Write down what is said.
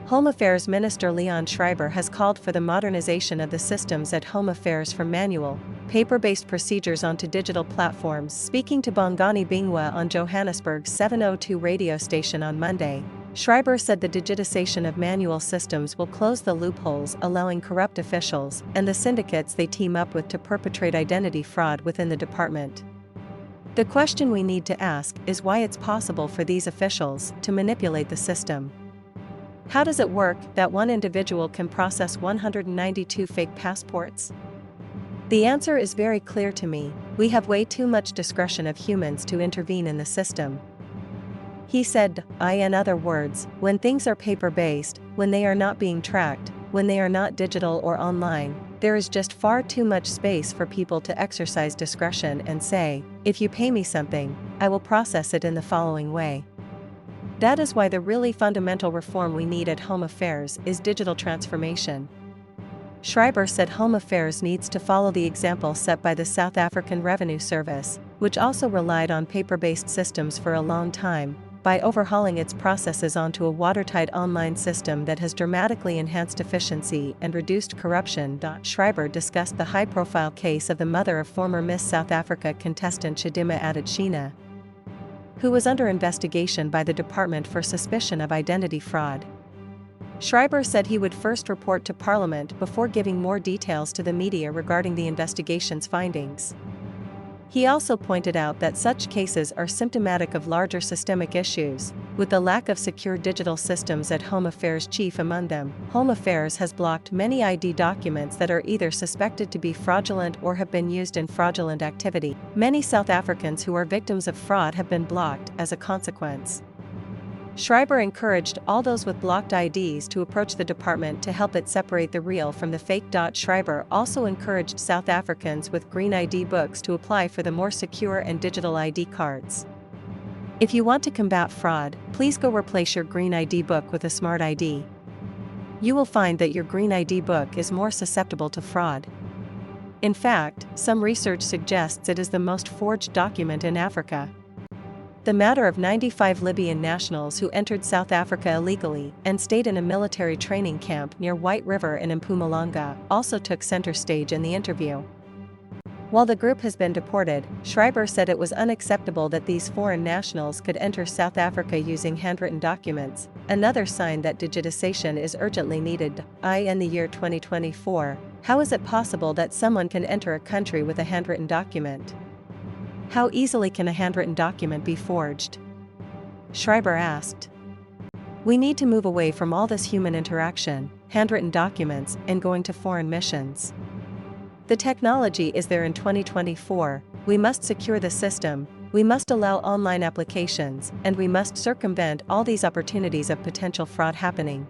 Home Affairs Minister Leon Schreiber has called for the modernization of the systems at Home Affairs from manual, paper-based procedures onto digital platforms. Speaking to Bongani Bingwa on Johannesburg's 702 radio station on Monday, Schreiber said the digitization of manual systems will close the loopholes allowing corrupt officials and the syndicates they team up with to perpetrate identity fraud within the department. The question we need to ask is why it's possible for these officials to manipulate the system. How does it work that one individual can process 192 fake passports? The answer is very clear to me: we have way too much discretion of humans to intervene in the system. He said, in other words, when things are paper-based, when they are not being tracked, when they are not digital or online, there is just far too much space for people to exercise discretion and say, if you pay me something, I will process it in the following way. That is why the really fundamental reform we need at Home Affairs is digital transformation. Schreiber said Home Affairs needs to follow the example set by the South African Revenue Service, which also relied on paper-based systems for a long time, by overhauling its processes onto a watertight online system that has dramatically enhanced efficiency and reduced corruption. Schreiber discussed the high-profile case of the mother of former Miss South Africa contestant Chidimma Adetshina, who was under investigation by the department for suspicion of identity fraud. Schreiber said he would first report to Parliament before giving more details to the media regarding the investigation's findings. He also pointed out that such cases are symptomatic of larger systemic issues, with the lack of secure digital systems at Home Affairs chief among them. Home Affairs has blocked many ID documents that are either suspected to be fraudulent or have been used in fraudulent activity. Many South Africans who are victims of fraud have been blocked as a consequence. Schreiber encouraged all those with blocked IDs to approach the department to help it separate the real from the fake. Schreiber also encouraged South Africans with green ID books to apply for the more secure and digital ID cards. If you want to combat fraud, please go replace your green ID book with a smart ID. You will find that your green ID book is more susceptible to fraud. In fact, some research suggests it is the most forged document in Africa. The matter of 95 Libyan nationals who entered South Africa illegally and stayed in a military training camp near White River in Mpumalanga also took center stage in the interview. While the group has been deported, Schreiber said it was unacceptable that these foreign nationals could enter South Africa using handwritten documents, another sign that digitization is urgently needed. In the year 2024, how is it possible that someone can enter a country with a handwritten document? How easily can a handwritten document be forged? Schreiber asked. We need to move away from all this human interaction, handwritten documents, and going to foreign missions. The technology is there in 2024, we must secure the system, we must allow online applications, and we must circumvent all these opportunities of potential fraud happening.